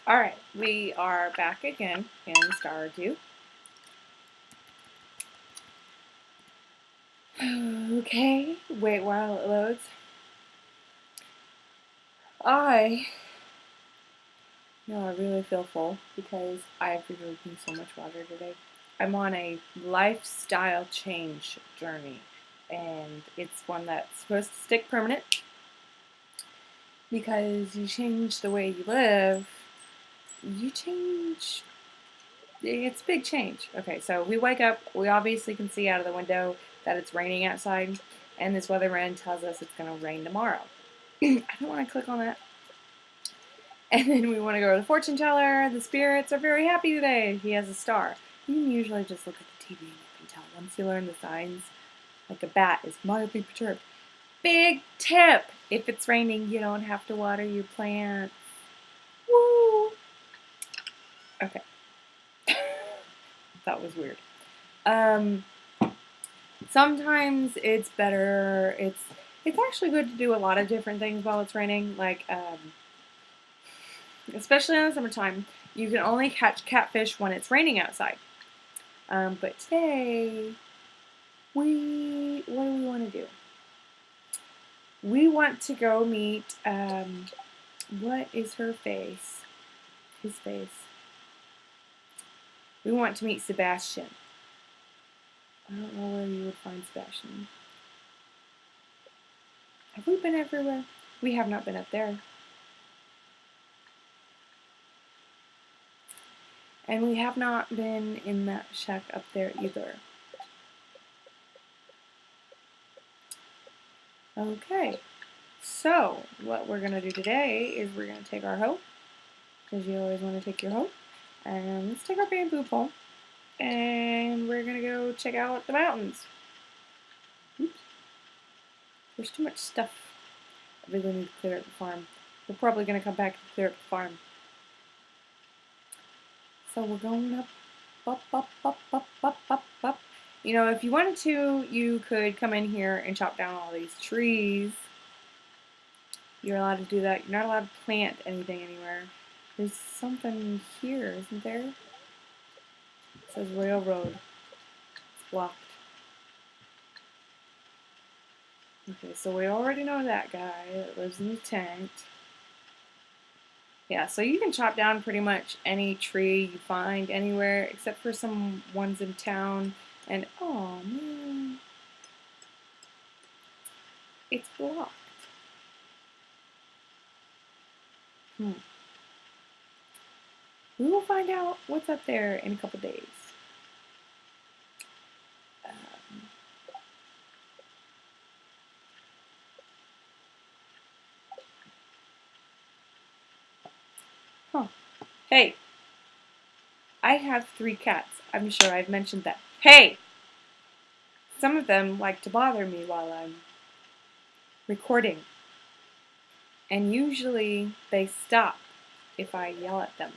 Alright, we are back again in Stardew. Okay, wait while it loads. I really feel full because I've been drinking so much water today. I'm on a lifestyle change journey, and it's one that's supposed to stick permanent because you change the way you live, you change. It's a big change. Okay, so we wake up, we obviously can see out of the window that it's raining outside, and this weatherman tells us it's going to rain tomorrow. I don't want to click on that. And then we want to go to the fortune teller. The spirits are very happy today. He has a star. You can usually just look at the TV and you can tell once you learn the signs. Like a bat is mildly perturbed. Big tip! If it's raining, you don't have to water your plants. Woo! Okay. That was weird. Sometimes it's better. It's actually good to do a lot of different things while it's raining. Like, especially in the summertime, you can only catch catfish when it's raining outside. But today, what do we want to do? We want to go meet. What is her face? His face. We want to meet Sebastian. I don't know where you would find Sebastian. Have we been everywhere? We have not been up there. And we have not been in that shack up there either. Okay, so what we're going to do today is we're going to take our hoe, because you always want to take your hoe, and let's take our bamboo pole, and we're going to go check out the mountains. Oops. There's too much stuff. I really need to clear up the farm. We're probably going to come back and clear up the farm. So we're going up, up, up, up, up, up, up, up. You know, if you wanted to, you could come in here and chop down all these trees. You're allowed to do that. You're not allowed to plant anything anywhere. There's something here, isn't there? It says railroad. It's blocked. Okay, so we already know that guy that lives in the tent. Yeah, so you can chop down pretty much any tree you find anywhere, except for some ones in town. And, oh man, it's blocked. We will find out what's up there in a couple days. Hey, I have 3 cats. I'm sure I've mentioned that. Hey! Some of them like to bother me while I'm recording. And usually they stop if I yell at them.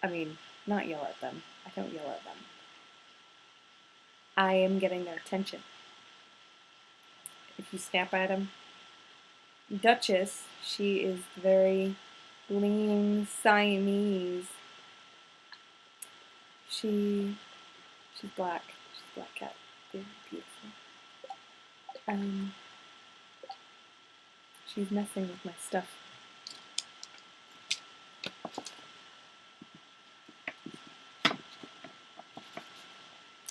I mean, not yell at them. I don't yell at them. I am getting their attention. If you snap at them. Duchess, she is very lean Siamese. She's black. She's a black cat. Very beautiful. She's messing with my stuff.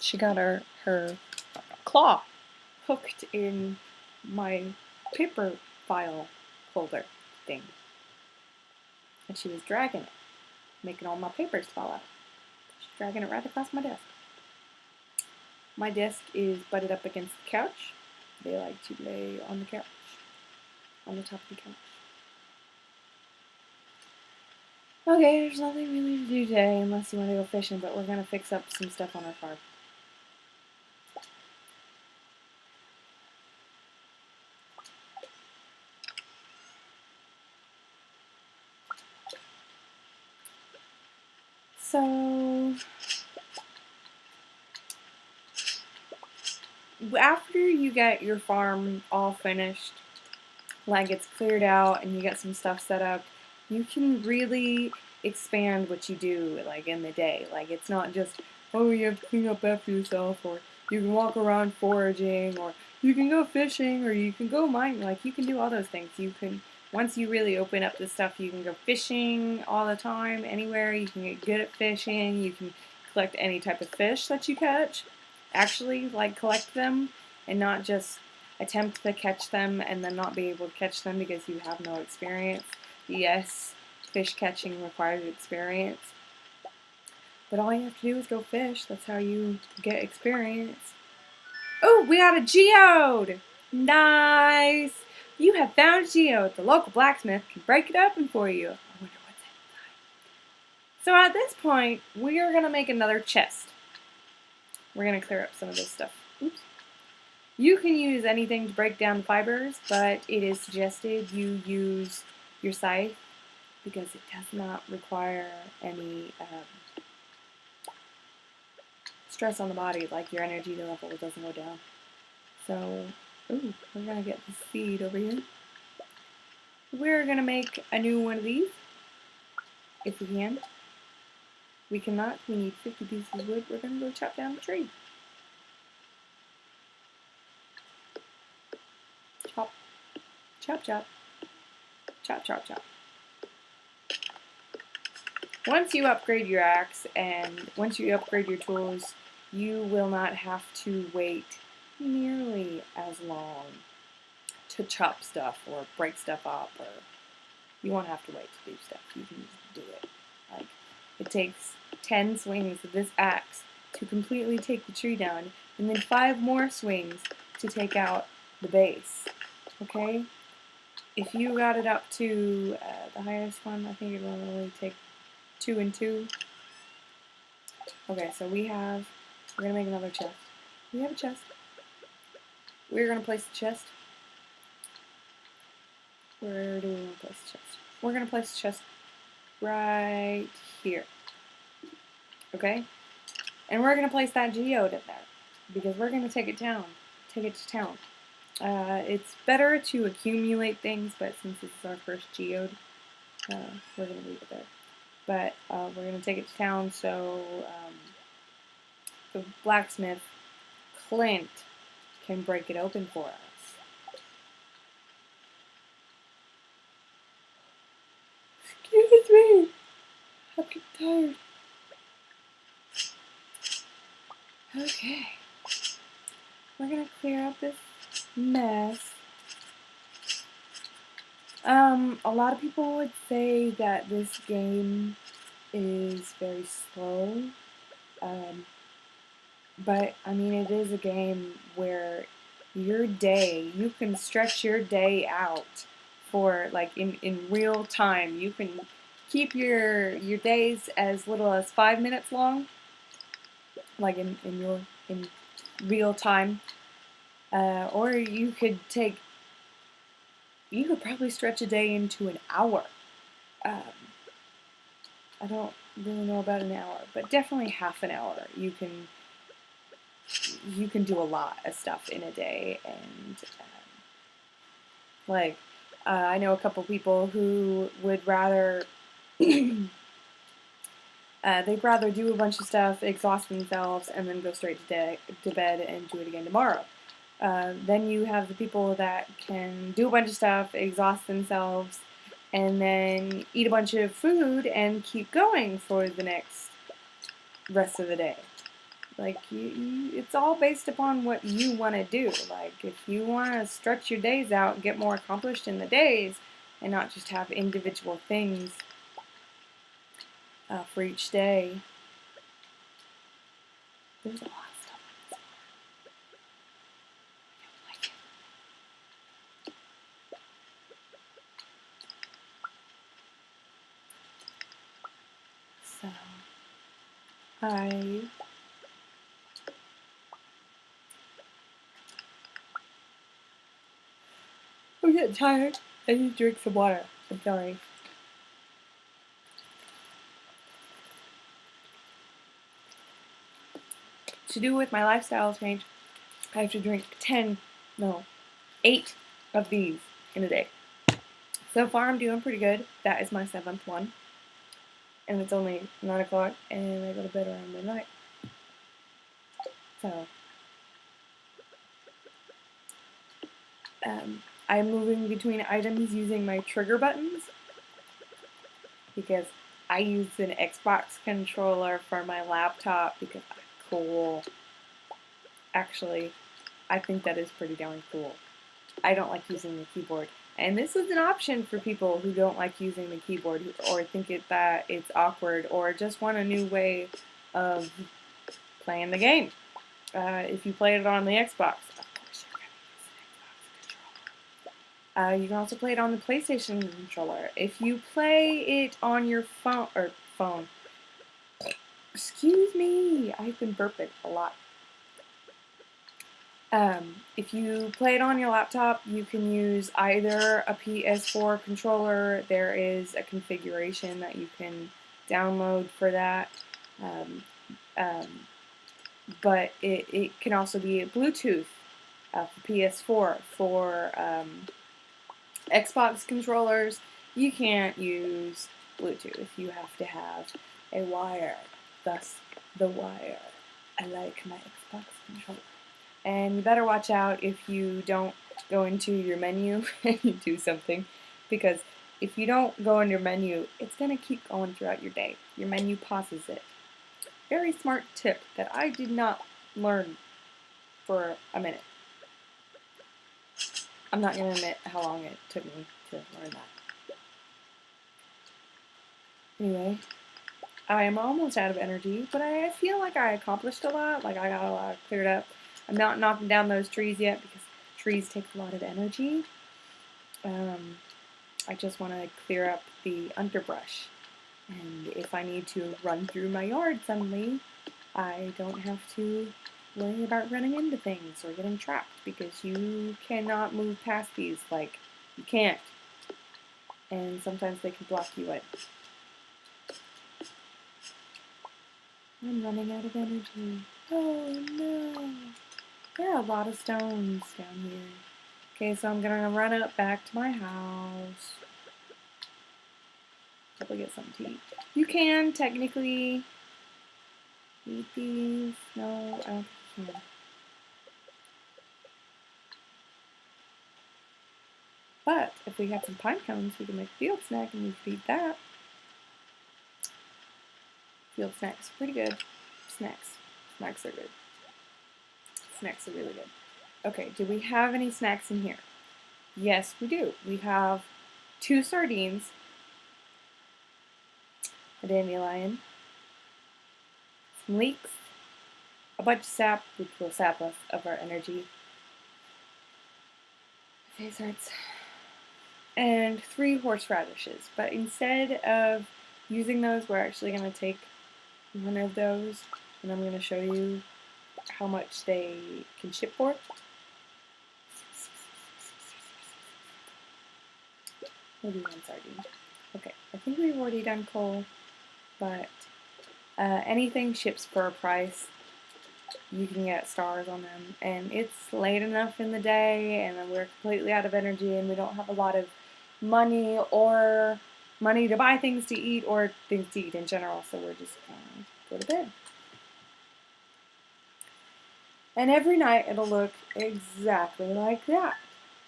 She got her claw hooked in my paper file folder thing. And she was dragging it, making all my papers fall out. She's dragging it right across my desk. My desk is butted up against the couch. They like to lay on the couch, on the top of the couch. Okay, there's nothing really to do today unless you want to go fishing, but we're going to fix up some stuff on our farm. So, after you get your farm all finished, like it's cleared out and you get some stuff set up, you can really expand what you do like in the day. Like it's not just, oh, you have to clean up after yourself, or you can walk around foraging, or you can go fishing, or you can go mining. Like you can do all those things. You can, once you really open up this stuff, you can go fishing all the time, anywhere. You can get good at fishing. You can collect any type of fish that you catch. Actually, like collect them and not just attempt to catch them and then not be able to catch them because you have no experience. Yes, fish catching requires experience, but all you have to do is go fish. That's how you get experience. Oh, we got a geode! Nice! You have found a geode. The local blacksmith can break it open for you. I wonder what's inside. So at this point, we are going to make another chest. We're going to clear up some of this stuff. Oops. You can use anything to break down the fibers, but it is suggested you use your scythe because it does not require any stress on the body, like your energy level doesn't go down. So, ooh, we're going to get the seed over here. We're going to make a new one of these, if we can. We cannot, we need 50 pieces of wood. We're going to go chop down the tree. Chop, chop, chop, chop, chop, chop. Once you upgrade your axe and once you upgrade your tools, you will not have to wait nearly as long to chop stuff or break stuff up, or you won't have to wait to do stuff. You can just do it. Like, it takes 10 swings of this axe to completely take the tree down, and then 5 more swings to take out the base. Okay? If you got it up to the highest one, I think it will only take 2 and 2. Okay, so we're gonna make another chest. We have a chest. We're gonna place the chest. Where do we want to place the chest? We're gonna place the chest right here. Okay? And we're gonna place that geode in there because we're gonna take it down. Take it to town. It's better to accumulate things, but since this is our first geode, we're gonna leave it there. But we're gonna take it to town, so the blacksmith, Clint, can break it open for us. Excuse me. I'm getting tired. Okay. We're gonna clear up this mess. A lot of people would say that this game is very slow. But I mean, it is a game where you can stretch your day out for like in real time. You can keep your days as little as 5 minutes long, like in real time. Or you could probably stretch a day into an hour. I don't really know about an hour, but definitely half an hour. You can do a lot of stuff in a day, and I know a couple people who would rather they'd rather do a bunch of stuff, exhaust themselves, and then go straight to bed and do it again tomorrow. Then you have the people that can do a bunch of stuff, exhaust themselves, and then eat a bunch of food and keep going for the next rest of the day. Like, it's all based upon what you want to do. Like, if you want to stretch your days out and get more accomplished in the days and not just have individual things for each day, there's a lot of stuff on this I don't like it. So, I'm getting tired. I need to drink some water. I'm sorry. To do with my lifestyle change, I have to drink 8 of these in a day. So far, I'm doing pretty good. That is my 7th one. And it's only 9 o'clock, and I go to bed around midnight. So, I'm moving between items using my trigger buttons because I use an Xbox controller for my laptop because I'm cool. Actually, I think that is pretty darn cool. I don't like using the keyboard. And this is an option for people who don't like using the keyboard or think that it's awkward or just want a new way of playing the game. If you play it on the Xbox, of course you're going to use an Xbox controller. You can also play it on the PlayStation controller. If you play it on your phone, excuse me, I've been burping a lot. If you play it on your laptop, you can use either a PS4 controller. There is a configuration that you can download for that. Um, um, but it can also be Bluetooth for PS4. For Xbox controllers, you can't use Bluetooth. You have to have a wire. Thus, the wire. I like my Xbox controller. And you better watch out if you don't go into your menu and you do something, because if you don't go in your menu, it's going to keep going throughout your day. Your menu pauses it. Very smart tip that I did not learn for a minute. I'm not going to admit how long it took me to learn that. Anyway, I am almost out of energy, but I feel like I accomplished a lot. Like I got a lot cleared up. I'm not knocking down those trees yet because trees take a lot of energy. I just want to clear up the underbrush. And if I need to run through my yard suddenly, I don't have to worry about running into things or getting trapped because you cannot move past these. Like, you can't. And sometimes they can block you in. I'm running out of energy. Oh no. There are a lot of stones down here. Okay, so I'm gonna run up back to my house. Probably get something to eat. You can technically eat these. No, I don't think you can. But if we had some pine cones, we could make a field snack and we could eat that. Field snacks, pretty good. Snacks. Snacks are good. Snacks are really good. Okay, do we have any snacks in here? Yes, we do. We have 2 sardines, a dandelion, some leeks, a bunch of sap, which will sap us of our energy. Face hurts. And 3 horseradishes. But instead of using those, we're actually going to take one of those, and I'm going to show you how much they can ship for. Maybe 1 sardine. Okay, I think we've already done coal, but anything ships for a price. You can get stars on them, and it's late enough in the day, and then we're completely out of energy, and we don't have a lot of money to buy things to eat or things to eat in general, so we're just gonna go to bed. And every night it'll look exactly like that.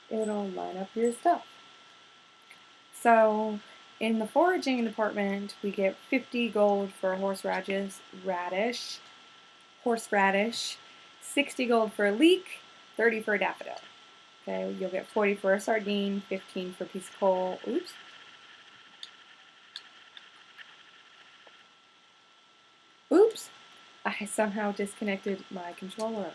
It'll line up your stuff. So in the foraging department, we get 50 gold for a horseradish, 60 gold for a leek, 30 for a daffodil. Okay, you'll get 40 for a sardine, 15 for a piece of coal. Oops. Oops. I somehow disconnected my controller.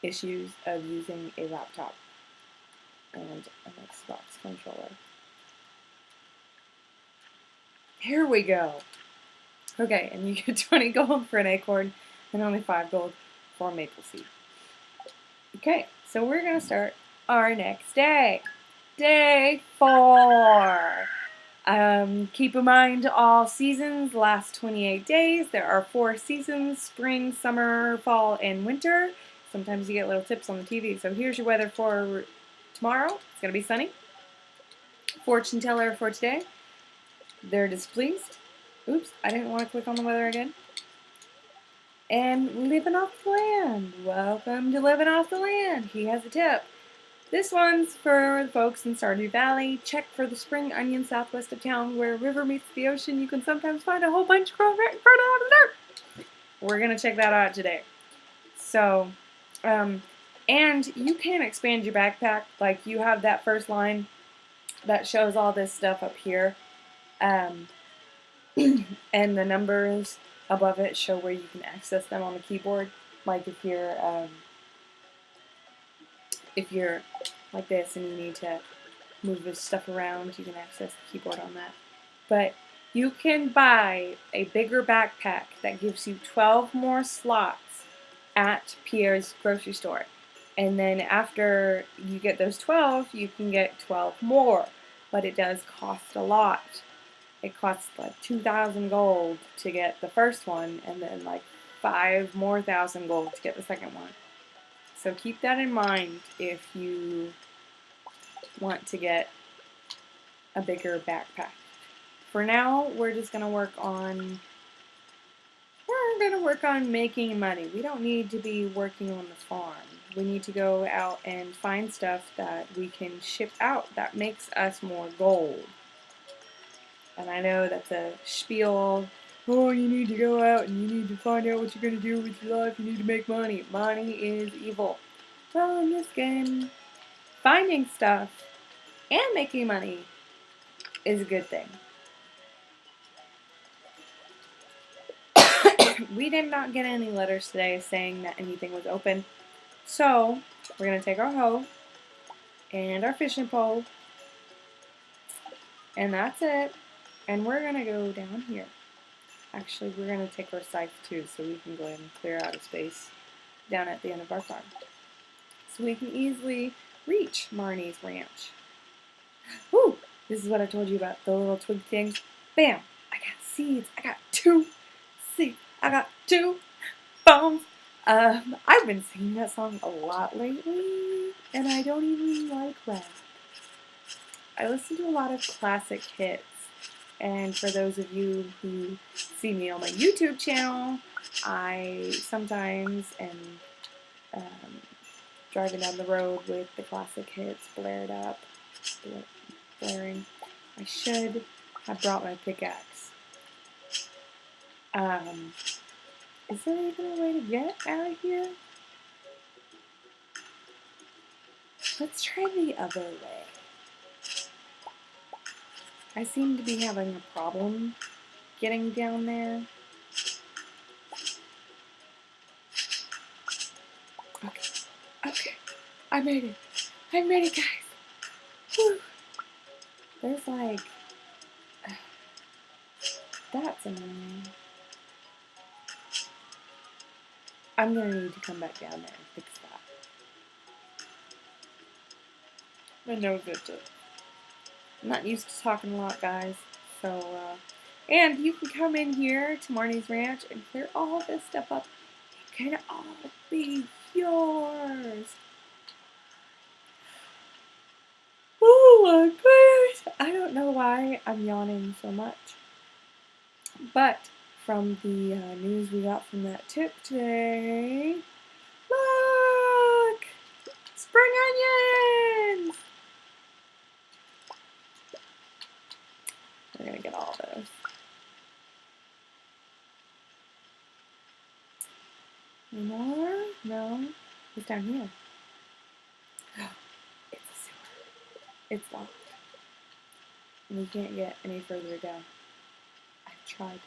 Issues of using a laptop and an Xbox controller. Here we go. Okay, and you get 20 gold for an acorn and only 5 gold for a maple seed. Okay, so we're going to start our next day. Day 4. Keep in mind all seasons last 28 days. There are 4 seasons: spring, summer, fall, and winter. Sometimes you get little tips on the TV. So here's your weather for tomorrow. It's going to be sunny. Fortune teller for today. They're displeased. Oops, I didn't want to click on the weather again. And living off the land. Welcome to living off the land. He has a tip. This one's for the folks in Stardew Valley. Check for the spring onion southwest of town where a river meets the ocean. You can sometimes find a whole bunch growing right in front of the dirt. We're going to check that out today. So, and you can expand your backpack. Like you have that first line that shows all this stuff up here. And the numbers above it show where you can access them on the keyboard. Like if you're like this and you need to move this stuff around, you can access the keyboard on that. But you can buy a bigger backpack that gives you 12 more slots at Pierre's grocery store. And then after you get those 12, you can get 12 more. But it does cost a lot. It costs like 2,000 gold to get the first one, and then like 5,000 more gold to get the second one. So keep that in mind if you want to get a bigger backpack. For now, we're going to work on making money. We don't need to be working on the farm. We need to go out and find stuff that we can ship out that makes us more gold. And I know that's a spiel. Oh, you need to go out and you need to find out what you're going to do with your life. You need to make money. Money is evil. Well, in this game, finding stuff and making money is a good thing. We did not get any letters today saying that anything was open. So, we're going to take our hoe and our fishing pole. And that's it. And we're going to go down here. Actually, we're going to take our scythe too, so we can go ahead and clear out a space down at the end of our farm. So we can easily reach Marnie's ranch. Woo! This is what I told you about, the little twig things. Bam! I got seeds. I got 2 seeds. I got 2 bones. I've been singing that song a lot lately, and I don't even like rap. I listen to a lot of classic hits. And for those of you who see me on my YouTube channel, I sometimes am driving down the road with the classic hits blaring. I should have brought my pickaxe. Is there even a way to get out of here? Let's try the other way. I seem to be having a problem getting down there. Okay, I made it. I made it, guys. Whew. There's like, that's annoying. I'm gonna need to come back down there and fix that. My nose itches. I'm not used to talking a lot, guys. So, and you can come in here to Marnie's Ranch and clear all this stuff up. It can all be yours. Oh my goodness. I don't know why I'm yawning so much. But from the news we got from that tip today, look! Spring onions! We're gonna get all those. Any more? No. It's down here. It's a sewer. It's locked. And we can't get any further down. I've tried.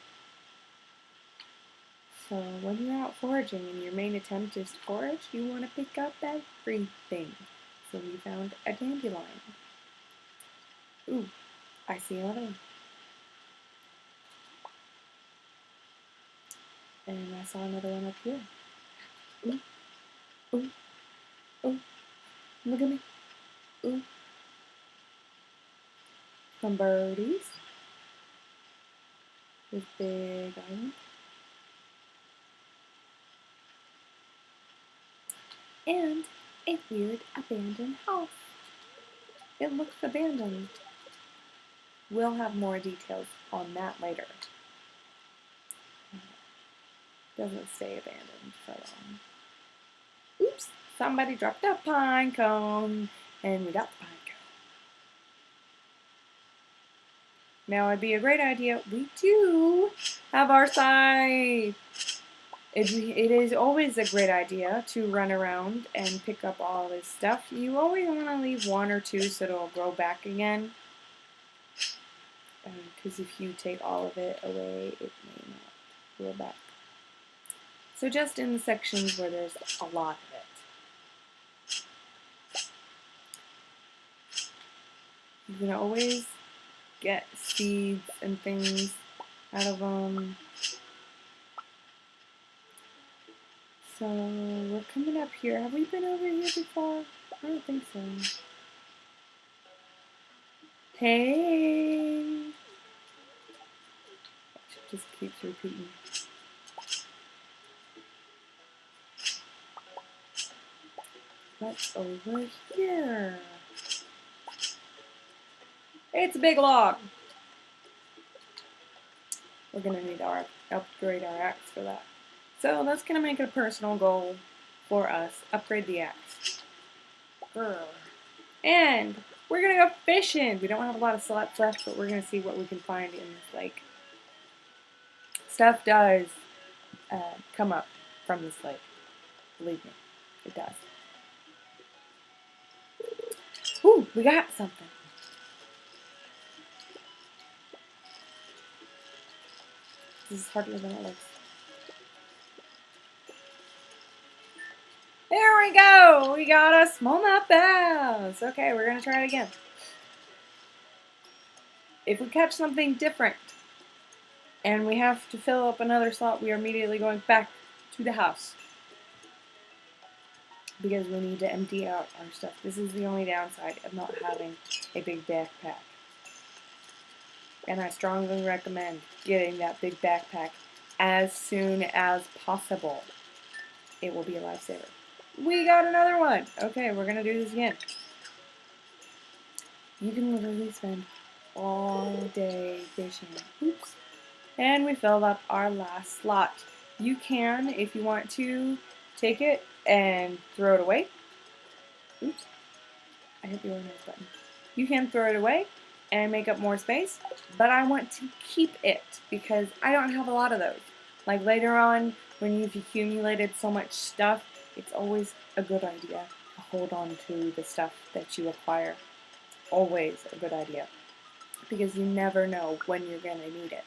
So when you're out foraging and your main attempt is to forage, you want to pick up everything. So we found a dandelion. Ooh, I see another one. And I saw another one up here. Ooh, ooh, ooh, look at me. Ooh. Some birdies with big islands. and a weird abandoned house. It looks abandoned. We'll have more details on that later. Doesn't stay abandoned for long. Oops, somebody dropped a pine cone, and we got the pine cone. Now it'd be a great idea. We do have our scythe. It is always a great idea to run around and pick up all this stuff. You always want to leave one or two so it'll grow back again. Because if you take all of it away, it may not grow back. So just in the sections where there's a lot of it. You can always get seeds and things out of them. So we're coming up here. Have we been over here before? I don't think so. Hey! It just keeps repeating. What's over here? It's a big log! We're gonna need to upgrade our axe for that. So that's gonna make it a personal goal for us. Upgrade the axe. And we're gonna go fishing! We don't have a lot of slots left, but we're gonna see what we can find in this lake. Stuff does come up from this lake. Believe me, it does. Ooh, we got something. This is harder than it looks. There we go! We got a smallmouth bass! Okay, we're gonna try it again. If we catch something different and we have to fill up another slot, we are immediately going back to the house. Because we need to empty out our stuff. This is the only downside of not having a big backpack. And I strongly recommend getting that big backpack as soon as possible. It will be a lifesaver. We got another one! Okay, we're gonna do this again. You can literally spend all day fishing. Oops. And we filled up our last slot. You can, if you want to, take it and throw it away. Oops. I hit the organize button. You can throw it away and make up more space, but I want to keep it because I don't have a lot of those. Like later on, when you've accumulated so much stuff, it's always a good idea to hold on to the stuff that you acquire. Always a good idea because you never know when you're going to need it.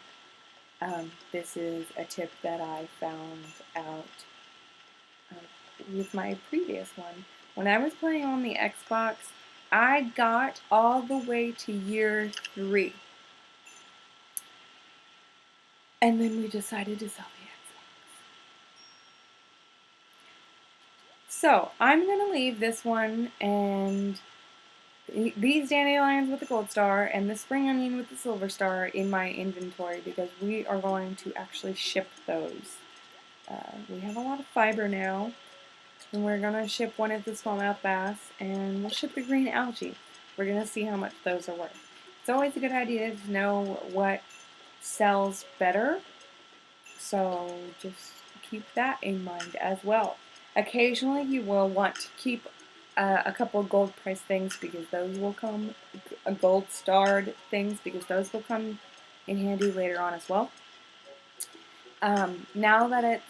This is a tip that I found out with my previous one. When I was playing on the Xbox, I got all the way to year 3. And then we decided to sell the Xbox. So, I'm going to leave this one and these dandelions with the gold star and the spring onion with the silver star in my inventory because we are going to actually ship those. We have a lot of fiber now, and we're going to ship one of the smallmouth bass, and we'll ship the green algae. We're going to see how much those are worth. It's always a good idea to know what sells better, so just keep that in mind as well. Occasionally you will want to keep a couple of gold price things because those will come, gold starred things because those will come in handy later on as well. Now that it's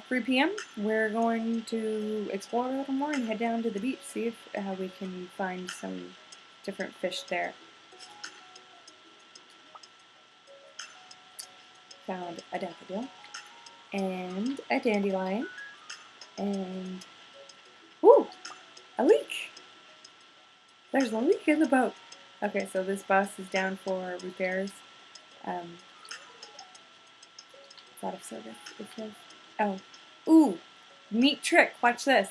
3 p.m., we're going to explore a little more and head down to the beach, see if we can find some different fish there. Found a daffodil and a dandelion and ooh, a leak. There's a leak in the boat. Okay, so this bus is down for repairs. It's out of service. It says. Oh, ooh, neat trick. Watch this.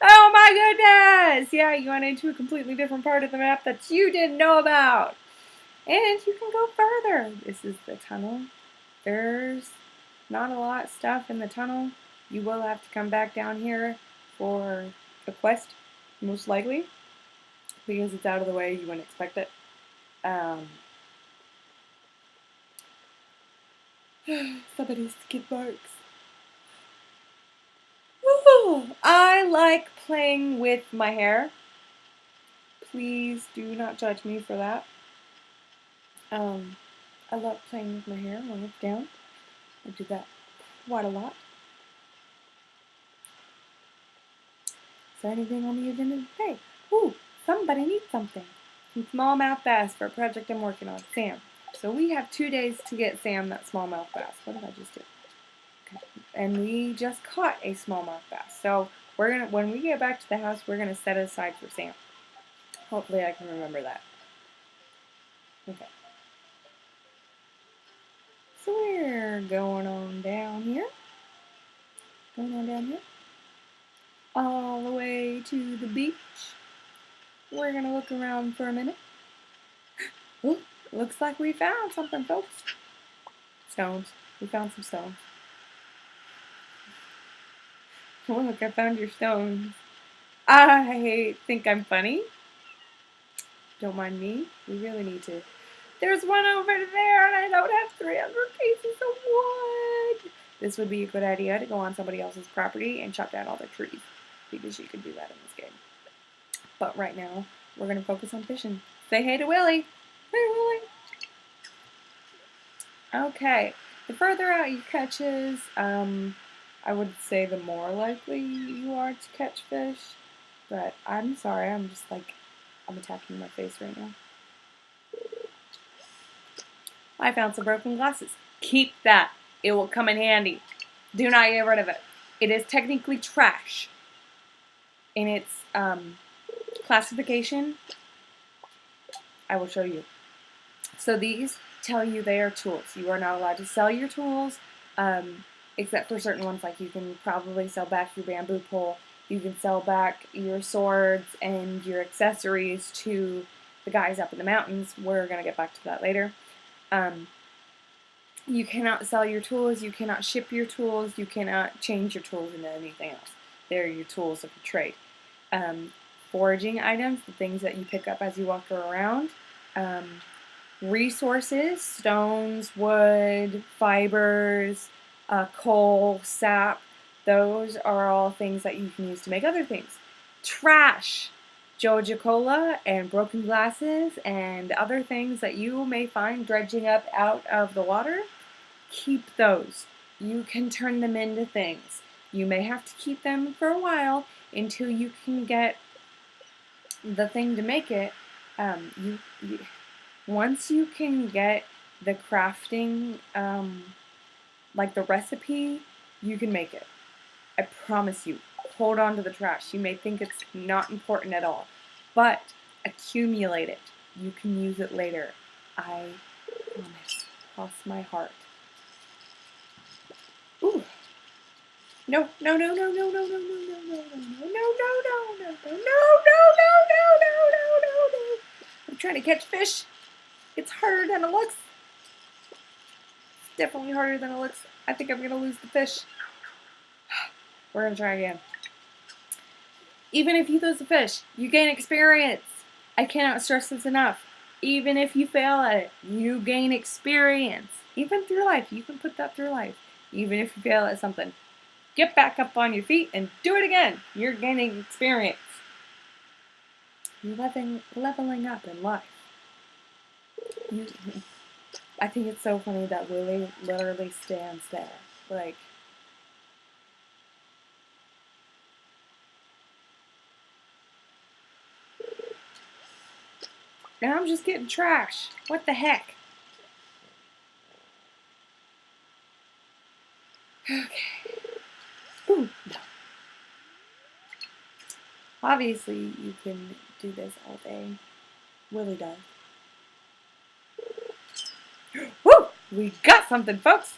Oh my goodness! Yeah, you went into a completely different part of the map that you didn't know about. And you can go further. This is the tunnel. There's not a lot of stuff in the tunnel. You will have to come back down here for a quest, most likely, because it's out of the way, you wouldn't expect it. Somebody's skid marks. Ooh, I like playing with my hair. Please do not judge me for that. I love playing with my hair when it's down. I do that quite a lot. Is there anything on the agenda today? Ooh, somebody needs something. Some smallmouth bass for a project I'm working on. Sam. So we have 2 days to get Sam that smallmouth bass. What did I just do? Okay. And we just caught a smallmouth bass. So when we get back to the house, we're gonna set it aside for Sam. Hopefully I can remember that. Okay. So we're going on down here. Going on down here. All the way to the beach. We're gonna look around for a minute. Ooh, looks like we found something, folks. Stones. We found some stones. Look, I found your stones. I think I'm funny. Don't mind me. We really need to. There's one over there, and I don't have 300 pieces of wood. This would be a good idea to go on somebody else's property and chop down all their trees, because you can do that in this game. But right now, we're going to focus on fishing. Say hey to Willie. Hey, Willie. Okay. The further out you catches, I would say the more likely you are to catch fish. But I'm sorry, I'm attacking my face right now. I found some broken glasses. Keep that. It will come in handy. Do not get rid of it. It is technically trash. In its classification, I will show you. So these tell you they are tools. You are not allowed to sell your tools, except for certain ones, like you can probably sell back your bamboo pole. You can sell back your swords and your accessories to the guys up in the mountains. We're going to get back to that later. You cannot sell your tools, you cannot ship your tools, you cannot change your tools into anything else. They're your tools of your trade. Foraging items, the things that you pick up as you walk around. Resources, stones, wood, fibers, coal, sap, those are all things that you can use to make other things. Trash, Joja Cola and broken glasses and other things that you may find dredging up out of the water, keep those. You can turn them into things. You may have to keep them for a while until you can get the thing to make it. Once you can get the crafting, like the recipe, you can make it. I promise you. Hold on to the trash. You may think it's not important at all, but accumulate it. You can use it later. I promise. Cross my heart. Ooh. No, no, no, no, no, no, no, no, no, no, no, no, no, no, no, no, no, no, no. I'm trying to catch fish. It's harder than it looks. It's definitely harder than it looks. I think I'm gonna lose the fish. We're gonna try again. Even if you lose the fish, you gain experience. I cannot stress this enough. Even if you fail at it, you gain experience. Even through life, you can put that through life. Even if you fail at something, get back up on your feet and do it again. You're gaining experience. You're leveling up in life. I think it's so funny that Willie literally stands there. Like, and I'm just getting trash. What the heck? Okay. Ooh, no. Obviously, you can do this all day. Willie does. Woo! We got something, folks!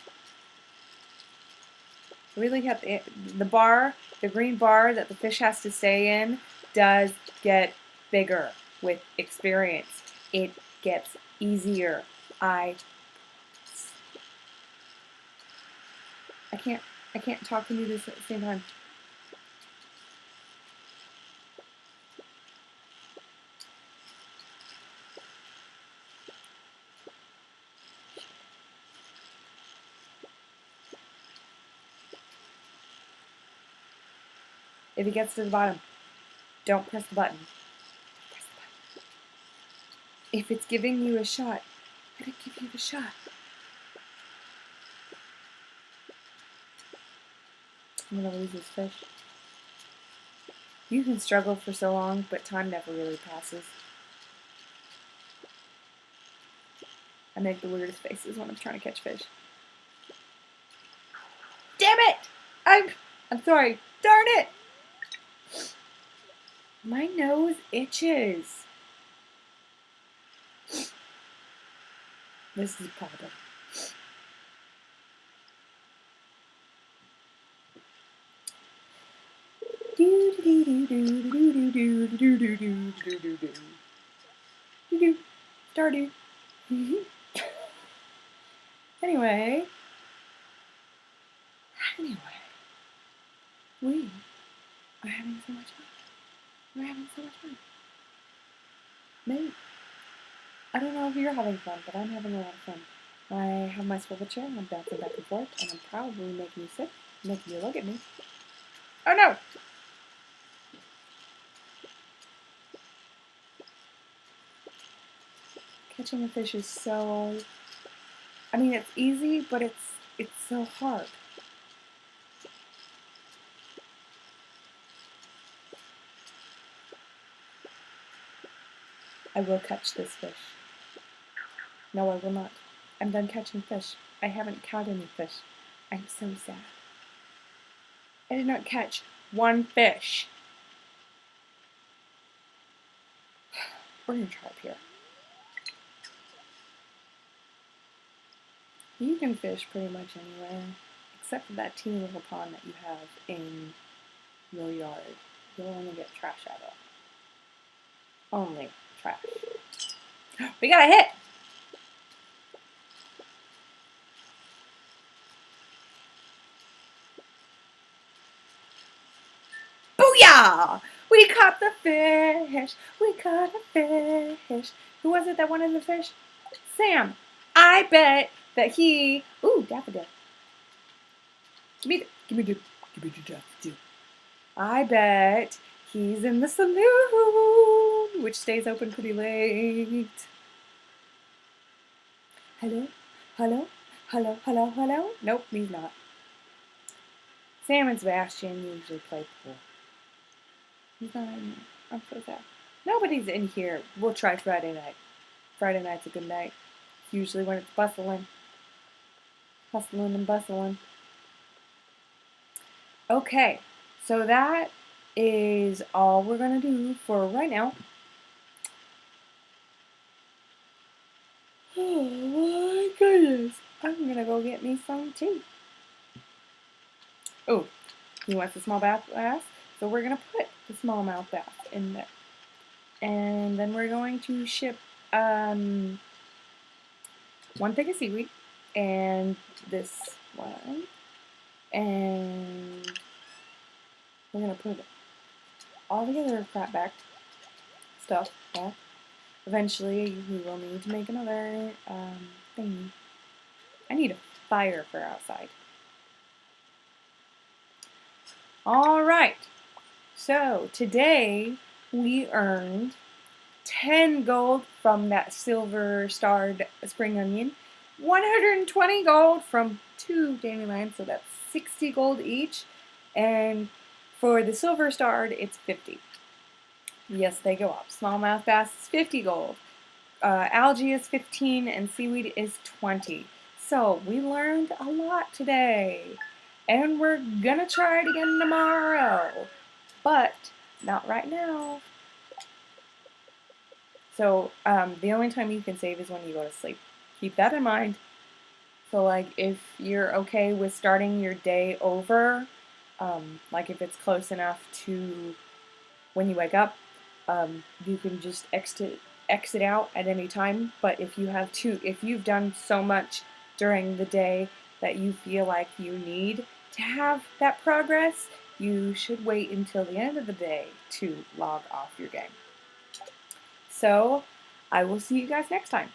Really have the bar, the green bar that the fish has to stay in, does get bigger with experience. It gets easier. I can't talk and do this at the same time. If he gets to the bottom, don't press the button. Press the button. If it's giving you a shot, let it give you the shot. I'm gonna lose this fish. You can struggle for so long, but time never really passes. I make the weirdest faces when I'm trying to catch fish. Damn it! I'm sorry. Darn it! My nose itches. This is a problem. Stardew. Anyway, we are having so much fun. We're having so much fun. Maybe. I don't know if you're having fun, but I'm having a lot of fun. I have my swivel chair and I'm bouncing back and forth, and I'm probably making you sick, making you look at me. Oh no! Catching a fish is so... I mean, it's easy, but it's so hard. I will catch this fish. No, I will not. I'm done catching fish. I haven't caught any fish. I'm so sad. I did not catch one fish. We're gonna try up here. You can fish pretty much anywhere, except for that teeny little pond that you have in your yard. You'll only get trash out of. Only trash. We got a hit! Booyah! We caught the fish! We caught a fish! Who was it that wanted the fish? Sam! I bet that he... Ooh, daffodil. Give me the daffodil. I bet he's in the saloon, which stays open pretty late. Hello? Hello? Hello? Hello? Hello? Nope, he's not. Sam and Sebastian usually play pool. He's not in here. I'm so sad. Nobody's in here. We'll try Friday night. Friday night's a good night. Usually when it's bustling. Hustling and bustling. Okay, so that is all we're going to do for right now. Oh my goodness. I'm going to go get me some tea. Oh, he wants a small bath, so we're going to put the smallmouth bass in there. And then we're going to ship one thing of seaweed and this one. And we're going to put all the other crap back, stuff back. Eventually, we will need to make another thingy. I need a fire for outside. Alright, so today we earned 10 gold from that silver starred spring onion, 120 gold from 2 dandelions, so that's 60 gold each, and for the silver starred, it's 50. Yes, they go up. Smallmouth bass is 50 gold. Algae is 15 and seaweed is 20. So we learned a lot today. And we're gonna try it again tomorrow. But not right now. So the only time you can save is when you go to sleep. Keep that in mind. So like if you're okay with starting your day over, like if it's close enough to when you wake up, you can just exit out at any time. But if you've done so much during the day that you feel like you need to have that progress, you should wait until the end of the day to log off your game. So I will see you guys next time.